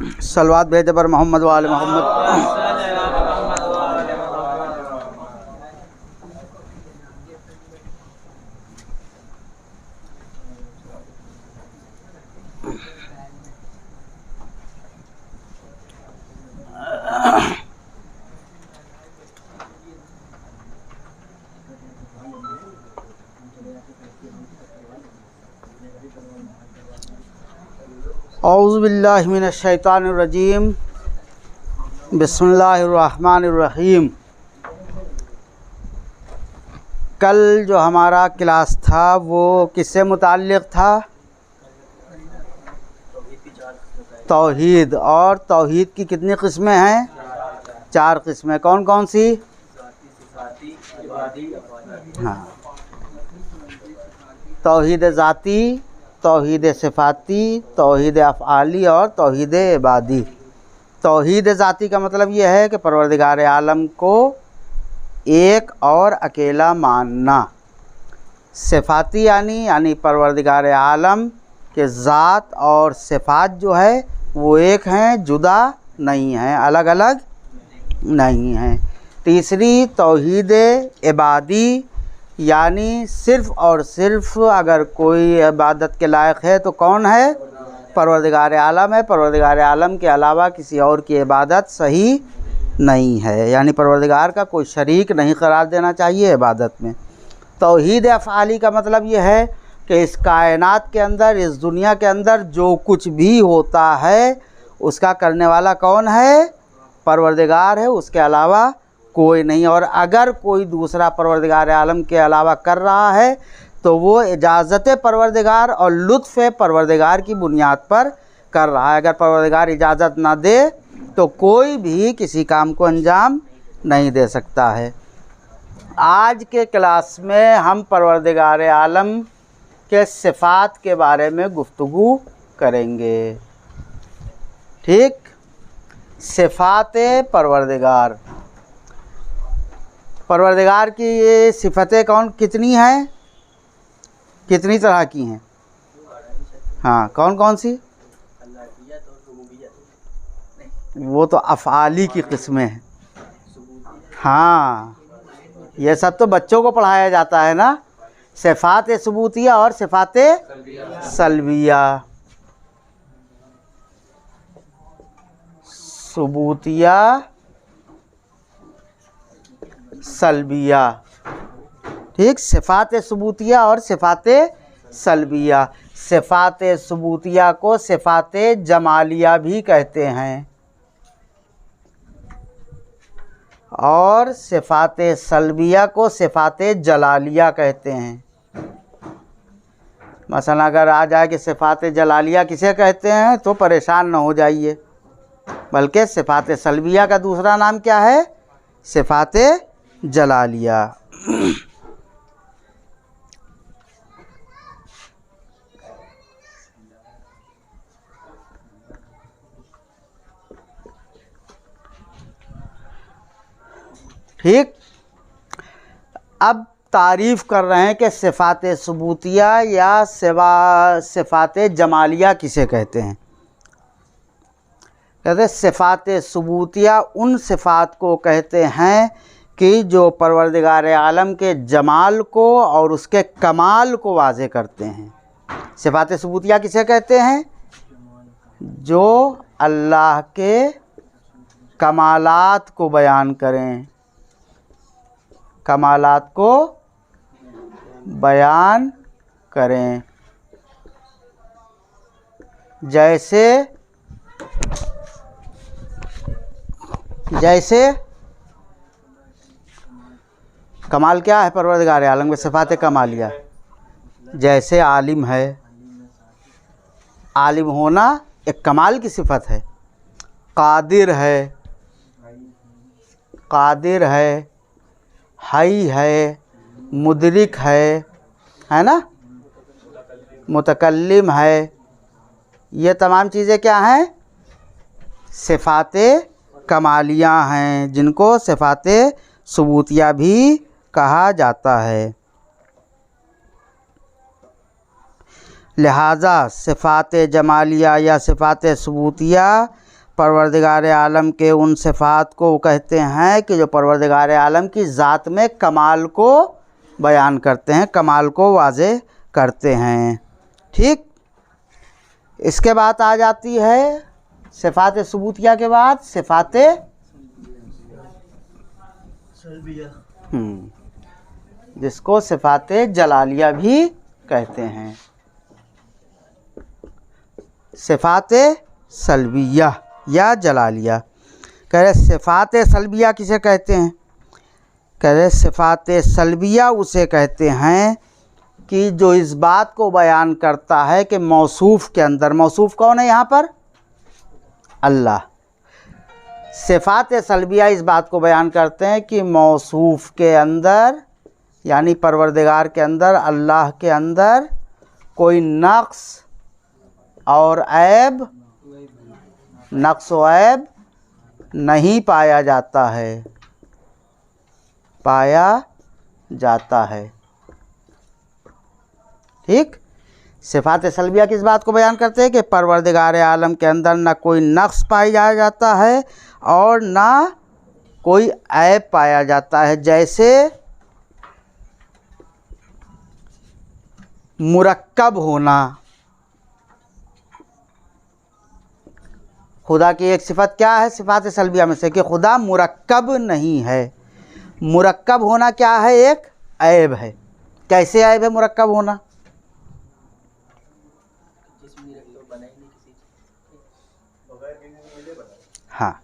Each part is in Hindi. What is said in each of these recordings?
सलवात भेज पर मोहम्मद वाले मोहम्मद। औज़ु बिल्लाहि मिनश शैतानिर रजीम, बिस्मिल्लाहिर रहमानिर रहीम। कल जो हमारा क्लास था वो किससे मुताल्लिक़ था? तौहीद। और तौहीद की कितनी किस्में हैं? 4 किस्में। कौन कौन सी? हाँ, तौहीद ज़ाती, तौहीद सिफ़ाती, तौहीद अफ़आली और तौहीद इबादी। तौहीद ज़ाती का मतलब यह है कि परवरदिगार आलम को एक और अकेला मानना। सिफ़ाती यानी परवरदिगार आलम के ज़ात और सिफ़ात जो है वो एक हैं, जुदा नहीं हैं, अलग अलग नहीं हैं। तीसरी तौहीद इबादी, यानी सिर्फ़ और सिर्फ़ अगर कोई इबादत के लायक है तो कौन है? परवरदिगार आलम है। परवरदिगार आलम के अलावा किसी और की इबादत सही नहीं है, यानी परवरदिगार का कोई शरीक नहीं करार देना चाहिए इबादत में। तौहीद अफ़आली का मतलब यह है कि इस कायनात के अंदर, इस दुनिया के अंदर जो कुछ भी होता है उसका करने वाला कौन है? परवरदिगार है, उसके अलावा कोई नहीं। और अगर कोई दूसरा परवरदिगार आलम के अलावा कर रहा है तो वो इजाज़त परवरदिगार और लुत्फ़ परवरदिगार की बुनियाद पर कर रहा है। अगर परवरदिगार इजाज़त ना दे तो कोई भी किसी काम को अंजाम नहीं दे सकता है। आज के क्लास में हम परवरदिगार आलम के सिफ़ात के बारे में गुफ्तगू करेंगे। ठीक, सिफ़ात परवरदिगार। परवरदिगार की ये सिफ़तें कितनी हैं? कितनी तरह की हैं? हाँ, कौन कौन सी? वो तो अफ़आली की किस्में हैं। हाँ, ये सब तो बच्चों को पढ़ाया जाता है ना, सिफ़ात सुबूतिया और सिफ़ात सल्बिया। सुबूतिया, सल्बिया। ठीक, सिफ़ात सुबूतिया और सिफ़ात सल्बिया। सिफ़ात सुबूतिया को सिफ़ात जमालिया भी कहते हैं और सिफ़ात सल्बिया को सिफ़ात जलालिया कहते हैं। मसलन अगर आ जाए कि सिफ़ात जलालिया किसे कहते हैं तो परेशान न हो जाइए, बल्कि सिफ़ात सल्बिया का दूसरा नाम क्या है? सिफ़ात जलालिया। ठीक, अब तारीफ़ कर रहे हैं कि सिफ़ात सुबूतिया या सिफ़ात जमालिया किसे कहते हैं। कहते हैं सिफ़ात सुबूतिया उन सिफ़ात को कहते हैं कि जो परवरदिगार आलम के जमाल को और उसके कमाल को वाज़े करते हैं। सिफ़ात सुबूतिया किसे कहते हैं? जो अल्लाह के कमालात को बयान करें, कमालात को बयान करें। जैसे कमाल क्या है परवरदिगार आलम के? सिफ़ात कमालिया। जैसे आलिम है, आलिम होना एक कमाल की सिफ़त है। कादिर है, कादिर है, हई है, मुदरिक है ना, मुतकल्लिम है। ये तमाम चीज़ें क्या हैं? सिफ़ात कमालिया हैं, जिनको सिफ़ात सुबूतिया भी कहा जाता है। लिहाजा सिफ़ात जमालिया या सिफ़ात सुबूतिया परवरदिगार आलम के उन सिफ़ात को कहते हैं कि जो परवरदिगार आलम की ज़ात में कमाल को बयान करते हैं, कमाल को वाज़े करते हैं। ठीक, इसके बाद आ जाती है सिफ़ात सुबूतिया के बाद सिफ़ात जिसको सिफ़ात जलालिया भी कहते हैं। सिफ़ात सल्बिया या जलालिया। कह रहे सिफ़ात सल्बिया किसे कहते हैं? कह रहे सिफ़ात सल्बिया उसे कहते हैं कि जो इस बात को बयान करता है कि मौसूफ़ के अंदर, मौसूफ़ कौन है यहाँ पर? अल्लाह। सिफ़ात सल्बिया इस बात को बयान करते हैं कि मौसूफ़ के अंदर यानी परवरदिगार के अंदर, अल्लाह के अंदर कोई नक्स और ऐब, नक्स व ऐब नहीं पाया जाता है, पाया जाता है। ठीक, सिफ़ात सल्बिया किस बात को बयान करते हैं कि परवरदिगार आलम के अंदर ना कोई नक्स पाया जाता है और ना कोई ऐब पाया जाता है। जैसे मुरक्कब होना, खुदा की एक सिफ़त क्या है सिफ़ात सल्बिया में से कि खुदा मुरक्कब नहीं है। मुरक्कब होना क्या है? एक ऐब है। कैसे ऐब है मुरक्कब होना? हाँ,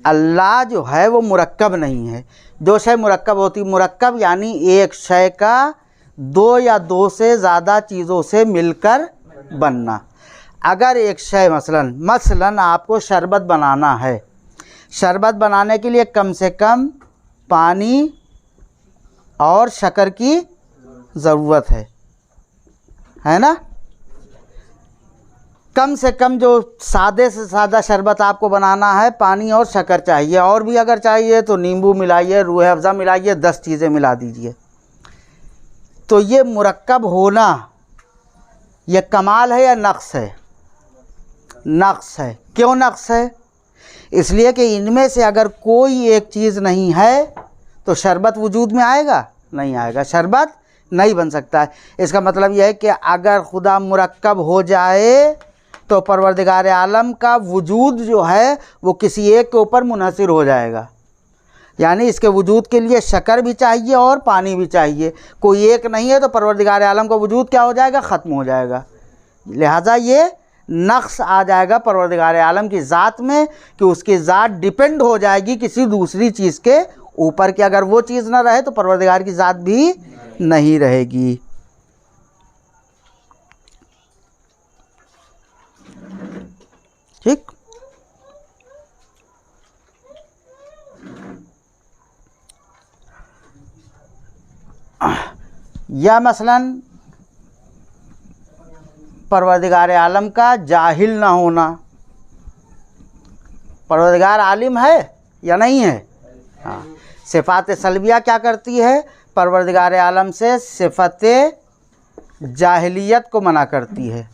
अल्लाह जो है वो मुरक्कब नहीं है। जो शय मुरक्कब होती, मुरक्कब यानी एक शय का दो या दो से ज़्यादा चीज़ों से मिलकर बनना। अगर एक शय मसलन आपको शरबत बनाना है, शरबत बनाने के लिए कम से कम पानी और शक्कर की ज़रूरत है ना? कम से कम जो सादे से सादा शरबत आपको बनाना है, पानी और शक्कर चाहिए, और भी अगर चाहिए तो नींबू मिलाइए, रूह अफ़ज़ा मिलाइए, 10 चीज़ें मिला दीजिए। तो ये मुरक्कब होना ये कमाल है या नक्स है? नक्स है। क्यों नक्स है? इसलिए कि इनमें से अगर कोई एक चीज़ नहीं है तो शरबत वजूद में आएगा? नहीं आएगा, शरबत नहीं बन सकता है। इसका मतलब यह है कि अगर खुदा मुरक्कब हो जाए तो परवरदिगार आलम का वजूद जो है वो किसी एक के ऊपर मुनहसर हो जाएगा। यानी इसके वजूद के लिए शक्कर भी चाहिए और पानी भी चाहिए। कोई एक नहीं है तो परवरदिगार आलम का वजूद क्या हो जाएगा? ख़त्म हो जाएगा। लिहाजा ये नक्स आ जाएगा परवरदिगार आलम की ज़ात में कि उसकी ज़ात डिपेंड हो जाएगी किसी दूसरी चीज़ के ऊपर कि अगर वो चीज़ ना रहे तो परवरदिगार की ज़ात भी नहीं रहेगी। ठीक, या मसलन परवरदिगार आलम का जाहिल ना होना। परवरदिगार आलिम है या नहीं है? हाँ, सिफ़ात सल्बिया क्या करती है? परवरदिगार आलम से सिफ़त जाहिलियत को मना करती है।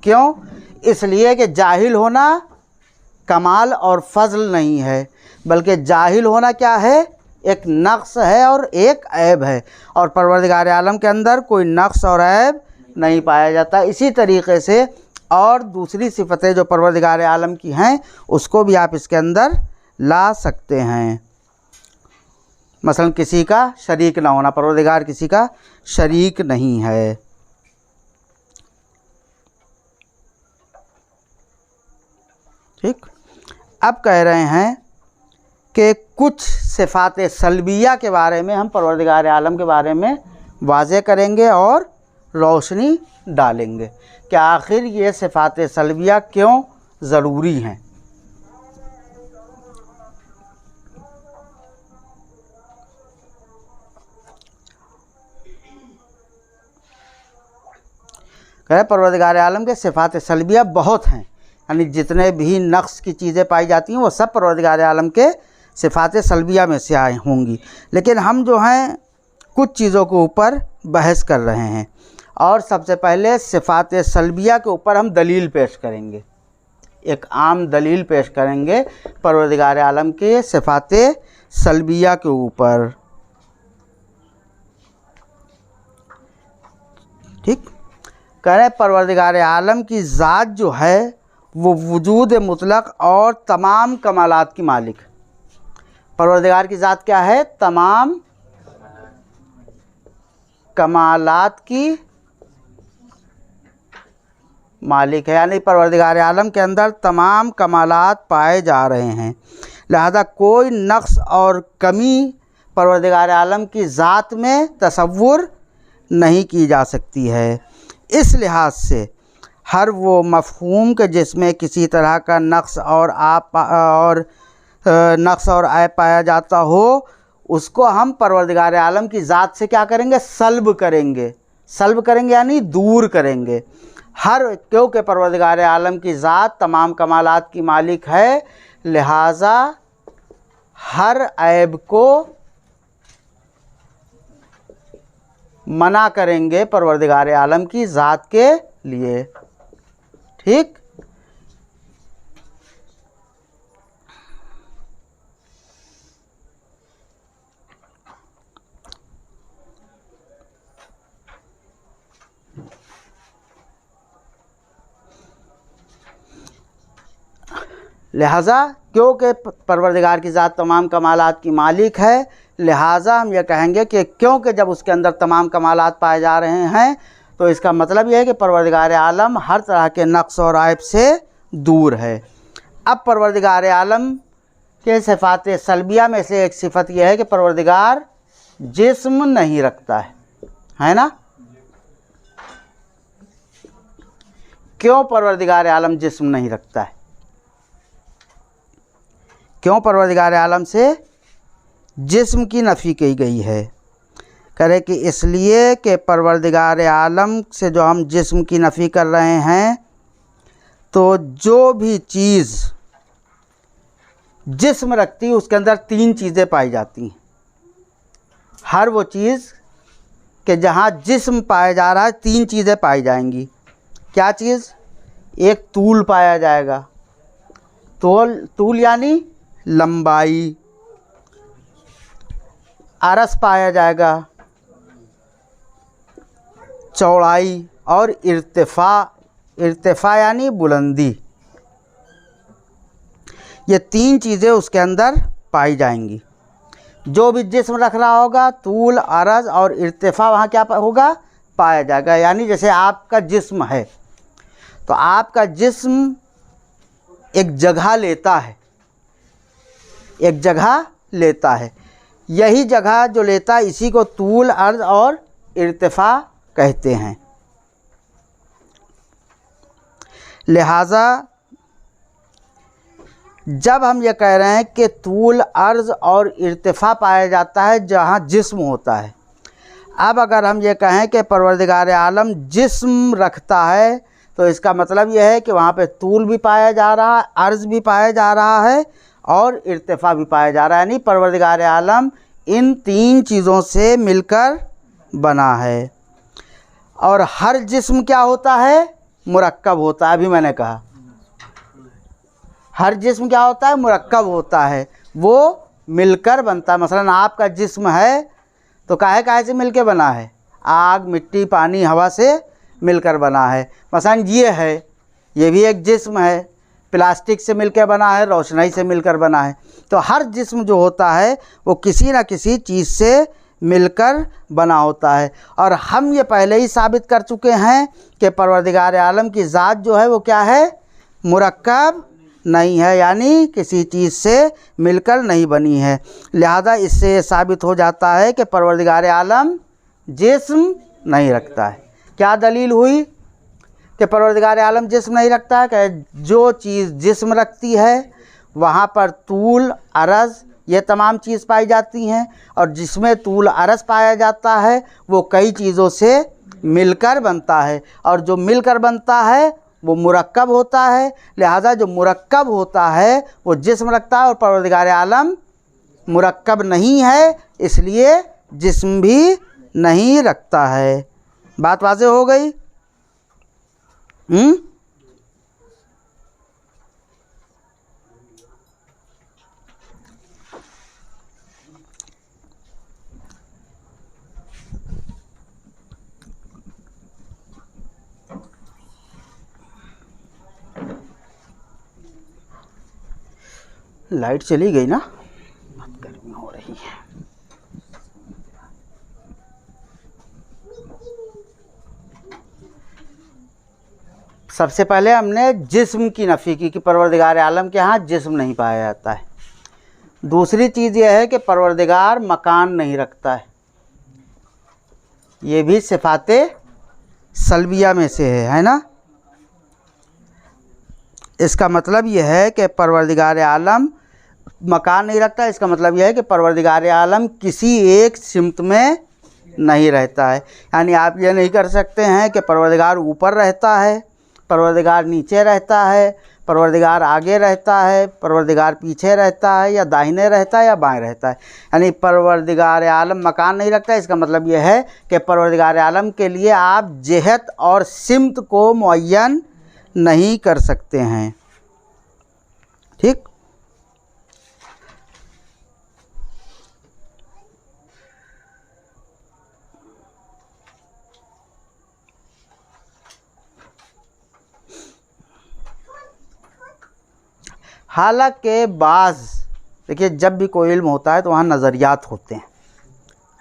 क्यों? इसलिए कि जाहिल होना कमाल और फ़ज़ल नहीं है, बल्कि जाहिल होना क्या है? एक नक्स है और एक ऐब है, और परवरदिगार आलम के अंदर कोई नक्स और ऐब नहीं पाया जाता। इसी तरीक़े से और दूसरी सिफ़तें जो परवरदिगार आलम की हैं उसको भी आप इसके अंदर ला सकते हैं। मसलन किसी का शरीक ना होना, परवरदिगार किसी का शरीक नहीं है। ठीक, अब कह रहे हैं कि कुछ सिफ़ात सल्बिया के बारे में हम परवरदिगार आलम के बारे में वाज़े करेंगे और रोशनी डालेंगे कि आखिर ये सिफ़ात सल्बिया क्यों ज़रूरी हैं। कह परवरदिगार आलम के सिफ़ात सल्बिया बहुत हैं, यानी जितने भी नक्स की चीज़ें पाई जाती हैं वो सब परवरदिगार आलम के सिफ़ात सल्बिया में से आए होंगी। लेकिन हम जो हैं कुछ चीज़ों के ऊपर बहस कर रहे हैं, और सबसे पहले सिफ़ात सल्बिया के ऊपर हम दलील पेश करेंगे। एक आम दलील पेश करेंगे परवरदिगार आलम के सिफ़ाते सल्बिया के ऊपर। ठीक, कह रहे परवरदिगार आलम की ज़ात जो है वो वजूद मुतलक और तमाम कमालात की मालिक। परवरदिगार की ज़ात क्या है? तमाम कमालात की मालिक है, यानी परवरदिगार आलम के अंदर तमाम कमालात पाए जा रहे हैं। लिहाजा कोई नक्स और कमी परवरदिगार आलम की ज़ात में तसव्वुर नहीं की जा सकती है। इस लिहाज से हर वो मफ़हूम के जिसमें किसी तरह का नक्स और ऐब पाया जाता हो, उसको हम परवरदिगार आलम की ज़ात से क्या करेंगे? सल्ब करेंगे। सल्ब करेंगे यानी दूर करेंगे। क्योंकि परवरदिगार आलम की ज़ात तमाम कमालात की मालिक है, लिहाजा हर ऐब को मना करेंगे परवरदिगार आलम की ज़ात के लिए। ठीक, लिहाजा क्योंकि परवरदिगार की ज़ात तमाम कमालात की मालिक है, लिहाजा हम ये कहेंगे कि क्योंकि जब उसके अंदर तमाम कमालात पाए जा रहे हैं तो इसका मतलब यह है कि परवरदिगार आलम हर तरह के नक्स और ऐब से दूर है। अब परवरदिगार आलम के सिफ़ाते सल्बिया में से एक सिफ़त यह है कि परवरदिगार जिस्म नहीं रखता है ना? क्यों परवरदिगार आलम जिस्म नहीं रखता है? क्यों परवरदिगार आलम से जिस्म की नफ़ी की गई है? करे कि इसलिए कि परवरदिगार आलम से जो हम जिस्म की नफ़ी कर रहे हैं, तो जो भी चीज़ जिस्म रखती है उसके अंदर तीन चीज़ें पाई जाती हैं। हर वो चीज़ कि जहाँ जिस्म पाया जा रहा है तीन चीज़ें पाई जाएंगी। क्या चीज़? एक तूल पाया जाएगा, तूल यानी लंबाई। अरस पाया जाएगा, चौड़ाई। और इर्तिफ़ा यानी बुलंदी। ये तीन चीज़ें उसके अंदर पाई जाएंगी। जो भी जिस्म रख रहा होगा, तूल, अरज और इर्तिफ़ा वहाँ क्या होगा? पाया जाएगा। यानी जैसे आपका जिस्म है, तो आपका जिस्म एक जगह लेता है, एक जगह लेता है। यही जगह जो लेता है इसी को तूल, अर्ज और इर्तिफ़ा कहते हैं। लिहाजा जब हम ये कह रहे हैं कि तूल, अर्ज और इर्तिफ़ा पाया जाता है जहाँ जिस्म होता है, अब अगर हम ये कहें कि परवरदिगार आलम जिस्म रखता है, तो इसका मतलब यह है कि वहाँ पे तूल भी पाया जा रहा है, अर्ज भी पाया जा रहा है और इर्तिफ़ा भी पाया जा रहा है। यानी परवरदिगार आलम इन तीन चीज़ों से मिलकर बना है। और हर जिस्म क्या होता है? मुरक्कब होता है। अभी मैंने कहा हर जिस्म क्या होता है? मुरक्कब होता है, वो मिलकर बनता है। मसलन आपका जिस्म है तो काहे से मिलकर बना है? आग, मिट्टी, पानी, हवा से मिलकर बना है। मसलन ये है, ये भी एक जिस्म है, प्लास्टिक से मिलकर बना है, रोशनाई से मिलकर बना है। तो हर जिस्म जो होता है वो किसी न किसी चीज़ से मिलकर बना होता है। और हम ये पहले ही साबित कर चुके हैं कि परवरदिगार आलम की ज़ात जो है वो क्या है? मुरक्कब नहीं है, यानी किसी चीज़ से मिलकर नहीं बनी है। लिहाजा इससे ये साबित हो जाता है कि परवरदिगार आलम जिस्म नहीं रखता है। क्या दलील हुई कि परवरदिगार आलम जिस्म नहीं रखता है? कि जो चीज़ जिस्म रखती है वहाँ पर तूल, अरज ये तमाम चीज़ पाई जाती हैं, और जिसमें तूल, अरज पाया जाता है वो कई चीज़ों से मिलकर बनता है, और जो मिलकर बनता है वो मुरक्कब होता है। लिहाजा जो मुरक्कब होता है वो जिस्म रखता है, और परवरदिगार आलम मुरक्कब नहीं है, इसलिए जिस्म भी नहीं रखता है। बात वाज़ेह हो गई? लाइट चली गई ना, बहुत गर्मी हो रही है। सबसे पहले हमने जिस्म की नफ़ी की कि परवरदिगार आलम के यहाँ जिस्म नहीं पाया जाता है। दूसरी चीज़ यह है कि परवरदिगार मकान नहीं रखता है, ये भी सिफ़ाते सल्बिया में से है ना। इसका मतलब यह है कि परवरदिगार आलम मकान नहीं रखता, इसका मतलब यह है कि परवरदिगार आलम किसी एक सिमत में नहीं रहता है। यानी आप ये नहीं कर सकते हैं कि परवरदिगार ऊपर रहता है, परवरदिगार नीचे रहता है, परवरदिगार आगे रहता है, परवरदिगार पीछे रहता है, या दाहिने रहता है या बाएं रहता है। यानी परवरदिगार आलम मकान नहीं रखता, इसका मतलब यह है कि परवरदिगार आलम के लिए आप जिहत और सिमत को मुअय्यन नहीं कर सकते हैं। ठीक। हालांकि बाज़, देखिए जब भी कोई इल्म होता है तो वहाँ नज़रियात होते हैं,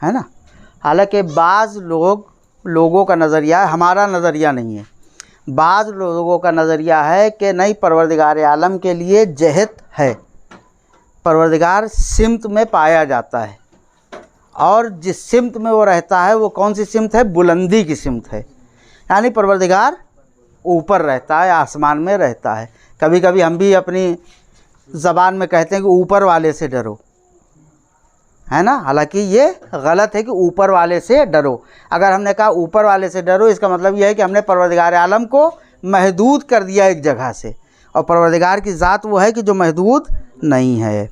है ना। हालांकि बाज़ लोगों का नज़रिया है, हमारा नज़रिया नहीं है। बाज़ लोगों का नज़रिया है कि नहीं, परवरदिगार आलम के लिए जहत है, परवरदिगार सिमत में पाया जाता है, और जिस सिमत में वो रहता है वो कौन सी सिमत है? बुलंदी की सिमत है। यानी परवरदिगार ऊपर रहता है, आसमान में रहता है। कभी कभी हम भी अपनी ज़बान में कहते हैं कि ऊपर वाले से डरो, है ना। हालांकि ये गलत है कि ऊपर वाले से डरो। अगर हमने कहा ऊपर वाले से डरो, इसका मतलब यह है कि हमने परवरदिगार आलम को महदूद कर दिया एक जगह से, और परवरदिगार की ज़ात वो है कि जो महदूद नहीं है।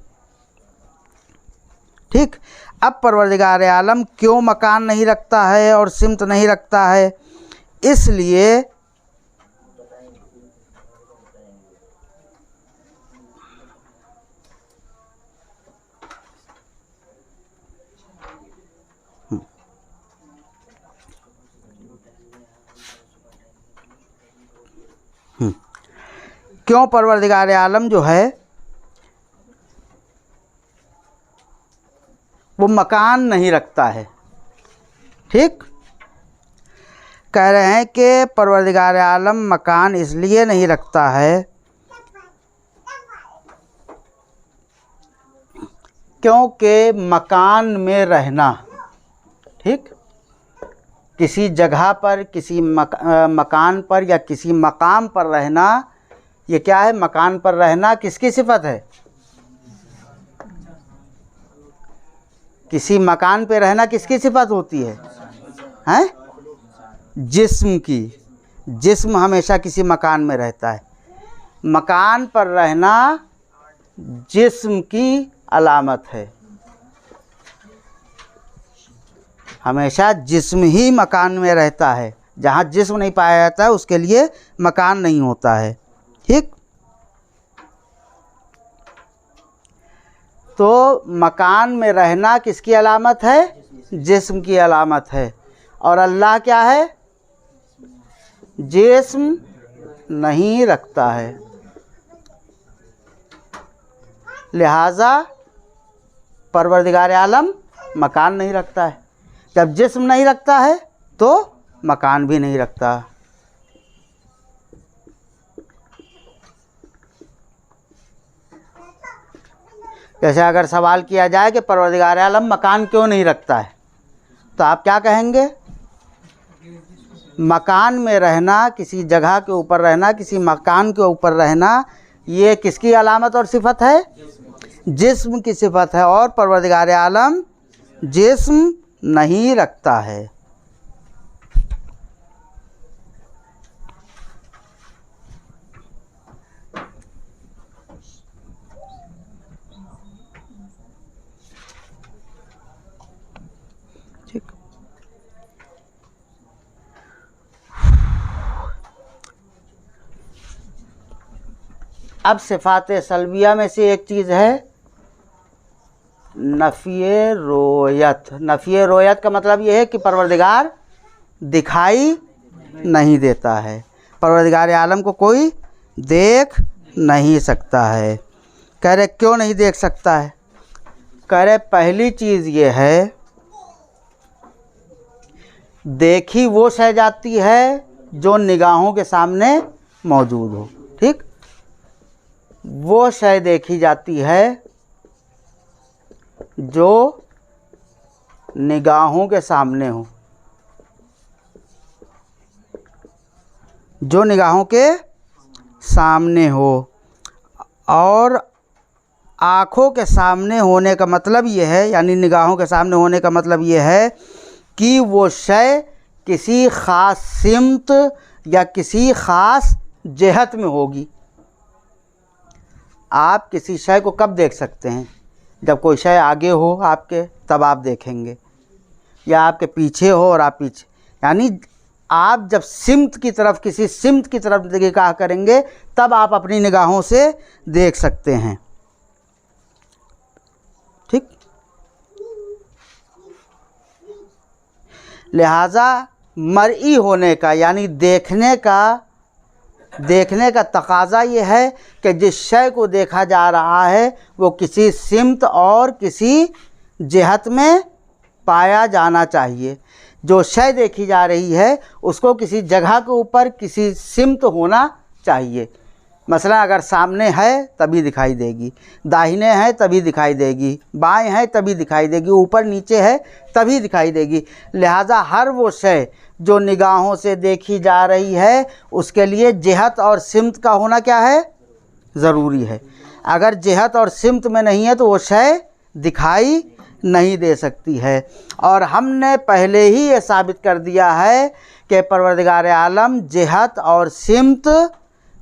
ठीक। अब परवरदिगार आलम क्यों मकान नहीं रखता है और सिमत नहीं रखता है? इसलिए क्यों परवरदिगार आलम जो है वो मकान नहीं रखता है। ठीक। कह रहे हैं कि परवरदिगार आलम मकान इसलिए नहीं रखता है क्योंकि मकान में रहना, ठीक, किसी जगह पर, किसी मकान पर या किसी मकाम पर रहना, ये क्या है? मकान पर रहना किसकी सिफत है? किसी मकान पे रहना किसकी सिफत होती है? हैं? जिस्म की। जिस्म हमेशा किसी मकान में रहता है। मकान पर रहना जिस्म की अलामत है। हमेशा जिस्म ही मकान में रहता है। जहाँ जिस्म नहीं पाया जाता है उसके लिए मकान नहीं होता है। ठीक। तो मकान में रहना किसकी अलामत है? जिस्म की अलामत है। और अल्लाह क्या है? जिस्म नहीं रखता है, लिहाजा परवरदिगार आलम मकान नहीं रखता है। जब जिस्म नहीं रखता है तो मकान भी नहीं रखता। जैसे अगर सवाल किया जाए कि परवरदिगार आलम मकान क्यों नहीं रखता है, तो आप क्या कहेंगे? मकान में रहना, किसी जगह के ऊपर रहना, किसी मकान के ऊपर रहना, ये किसकी अलामत और सिफत है? जिस्म की सिफत है। और परवरदिगार आलम जिस्म नहीं रखता है। ठीक। अब सिफात सल्बिया में से एक चीज़ है नफ़िए रोयत। नफ़िए रोयत का मतलब ये है कि परवरदिगार दिखाई नहीं देता है, परवरदिगार आलम को कोई देख नहीं सकता है। कह रहे क्यों नहीं देख सकता है? कह रहे पहली चीज़ ये है, देखी वो शय जाती है जो निगाहों के सामने मौजूद हो। ठीक, वो शय देखी जाती है जो निगाहों के सामने हो, जो निगाहों के सामने हो। और आँखों के सामने होने का मतलब ये है, यानी निगाहों के सामने होने का मतलब ये है कि वो शय किसी ख़ास सिमत या किसी ख़ास जिहत में होगी। आप किसी शय को कब देख सकते हैं? जब कोई शय आगे हो आपके, तब आप देखेंगे, या आपके पीछे हो और आप पीछे, यानी आप जब सिमत की तरफ, किसी सिमत की तरफ निगाह करेंगे तब आप अपनी निगाहों से देख सकते हैं। ठीक, लिहाजा मरई होने का, यानी देखने का तकाज़ा ये है कि जिस शय को देखा जा रहा है वो किसी सिमत और किसी जिहत में पाया जाना चाहिए। जो शय देखी जा रही है उसको किसी जगह के ऊपर किसी सिमत होना चाहिए। मसलन अगर सामने है तभी दिखाई देगी, दाहिने है तभी दिखाई देगी, बाएं है तभी दिखाई देगी, ऊपर नीचे है तभी दिखाई देगी। लिहाजा हर वो शय जो निगाहों से देखी जा रही है उसके लिए जिहत और सिमत का होना क्या है? ज़रूरी है। अगर जिहत और सिमत में नहीं है तो वो शय दिखाई नहीं दे सकती है। और हमने पहले ही ये साबित कर दिया है कि परवरदिगार आलम जिहत और सिमत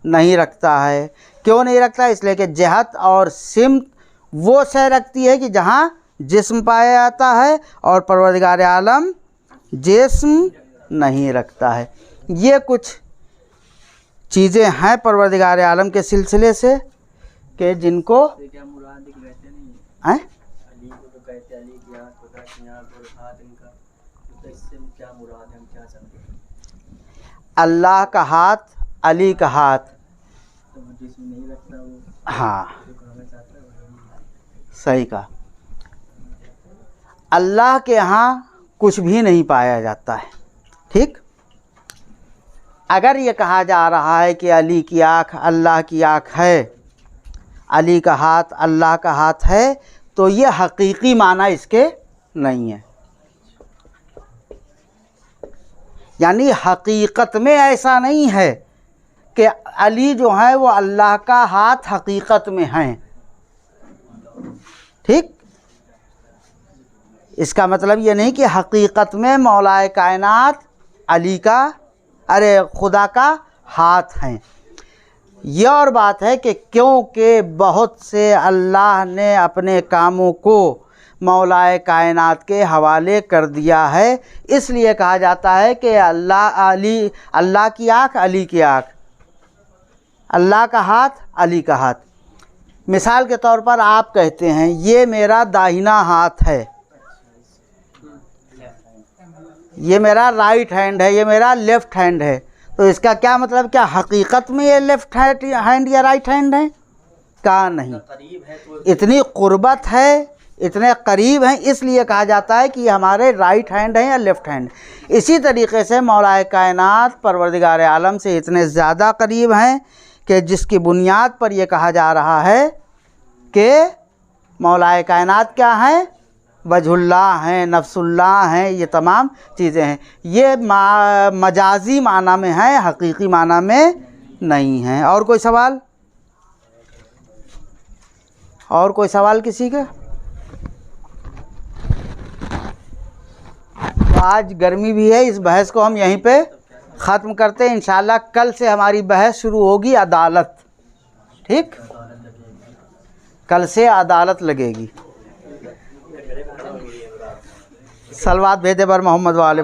नहीं रखता है। क्यों नहीं रखता? इसलिए कि जिहत और सिमत वो शय रखती है कि जहाँ जिस्म पाया जाता है, और परवरदिगार आलम जिस्म नहीं रखता है। ये कुछ चीज़ें हैं परवरदिगार आलम के सिलसिले से कि जिनको हैं अल्लाह का हाथ, अली का हाथ। हाँ, सही कहा। अल्लाह के यहाँ कुछ भी नहीं पाया जाता है। ठीक, अगर ये कहा जा रहा है कि अली की आँख अल्लाह की आँख है, अली का हाथ अल्लाह का हाथ है, तो ये हकीकी माना इसके नहीं है। यानी हकीकत में ऐसा नहीं है कि अली जो है वो अल्लाह का हाथ हकीकत में हैं। ठीक, इसका मतलब ये नहीं कि हकीकत में मौलाए कायनात अली का, खुदा का हाथ हैं। ये और बात है कि क्योंकि बहुत से अल्लाह ने अपने कामों को मौलाए कायनात के हवाले कर दिया है, इसलिए कहा जाता है कि अल्लाह की आँख अली की आँख, अल्लाह का हाथ अली का हाथ। मिसाल के तौर पर आप कहते हैं ये मेरा दाहिना हाथ है, ये मेरा राइट हैंड है, ये मेरा लेफ़्ट हैंड है, तो इसका क्या मतलब? क्या हकीकत में ये लेफ़्ट हैंड या राइट हैंड है? कहा नहीं, इतनी क़ुर्बत है, इतने करीब हैं, इसलिए कहा जाता है कि ये हमारे राइट हैंड हैं या लेफ़्ट हैंड। इसी तरीक़े से मौलाए कायनात परवरदिगार आलम से इतने ज़्यादा करीब हैं कि जिसकी बुनियाद पर यह कहा जा रहा है कि मौलाए कायनात क्या हैं? वजहुल्लाह हैं, नफ्सुल्लाह हैं, ये तमाम चीज़ें हैं। ये मजाजी माना में हैं, हकीकी माना में नहीं हैं। और कोई सवाल? और कोई सवाल किसी का? तो आज गर्मी भी है, इस बहस को हम यहीं पे ख़त्म करते हैं। इंशाअल्लाह कल से हमारी बहस शुरू होगी अदालत। ठीक, कल से अदालत लगेगी। सलवात भेदे बर मोहम्मद वाले।